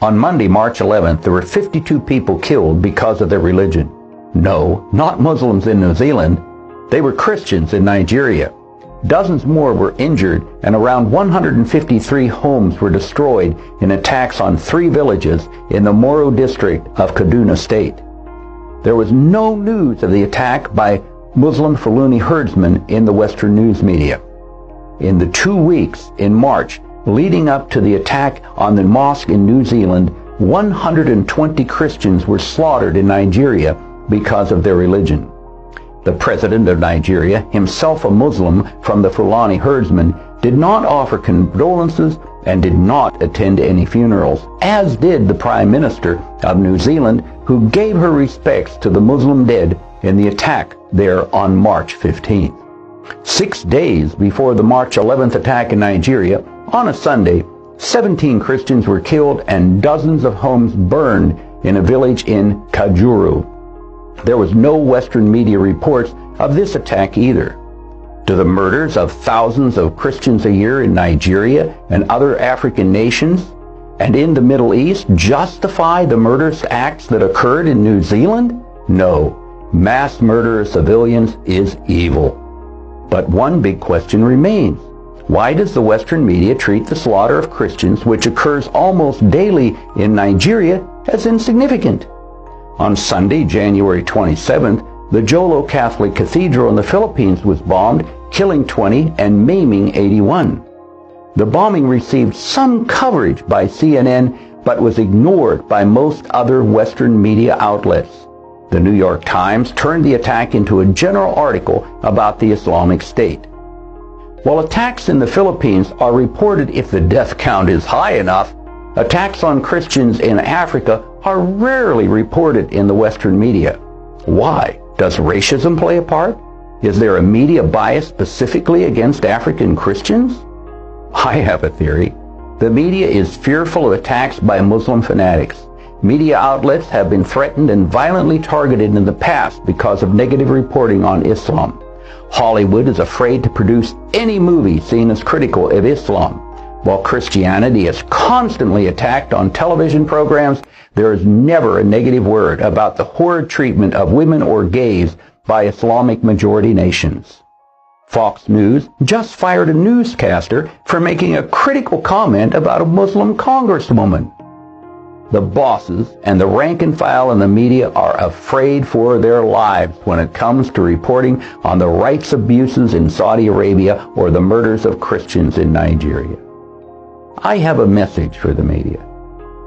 On Monday, March 11th, there were 52 people killed because of their religion. No, not Muslims in New Zealand. They were Christians in Nigeria. Dozens more were injured, and around 153 homes were destroyed in attacks on 3 villages in the Moro district of Kaduna State. There was no news of the attack by Muslim Fulani herdsmen in the Western news media. In the 2 weeks in March leading up to the attack on the mosque in New Zealand, 120 Christians were slaughtered in Nigeria because of their religion. The president of Nigeria, himself a Muslim from the Fulani herdsmen, did not offer condolences and did not attend any funerals, as did the Prime Minister of New Zealand, who gave her respects to the Muslim dead in the attack there on March 15th. 6 days before the March 11th attack in Nigeria, on a Sunday, 17 Christians were killed and dozens of homes burned in a village in Kajuru. There was no Western media reports of this attack either. Do the murders of thousands of Christians a year in Nigeria and other African nations and in the Middle East justify the murderous acts that occurred in New Zealand? No. Mass murder of civilians is evil. But one big question remains. Why does the Western media treat the slaughter of Christians, which occurs almost daily in Nigeria, as insignificant? On Sunday, January 27th, the Jolo Catholic Cathedral in the Philippines was bombed, killing 20 and maiming 81. The bombing received some coverage by CNN, but was ignored by most other Western media outlets. The New York Times turned the attack into a general article about the Islamic State. While attacks in the Philippines are reported if the death count is high enough, attacks on Christians in Africa are rarely reported in the Western media. Why? Does racism play a part? Is there a media bias specifically against African Christians? I have a theory. The media is fearful of attacks by Muslim fanatics. Media outlets have been threatened and violently targeted in the past because of negative reporting on Islam. Hollywood is afraid to produce any movie seen as critical of Islam. While Christianity is constantly attacked on television programs, there is never a negative word about the horrid treatment of women or gays by Islamic majority nations. Fox News just fired a newscaster for making a critical comment about a Muslim congresswoman. The bosses and the rank and file in the media are afraid for their lives when it comes to reporting on the rights abuses in Saudi Arabia or the murders of Christians in Nigeria. I have a message for the media.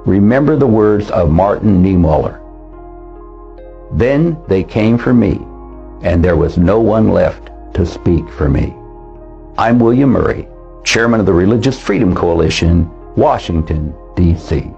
Remember the words of Martin Niemöller. Then they came for me, and there was no one left to speak for me. I'm William Murray, Chairman of the Religious Freedom Coalition, Washington, D.C.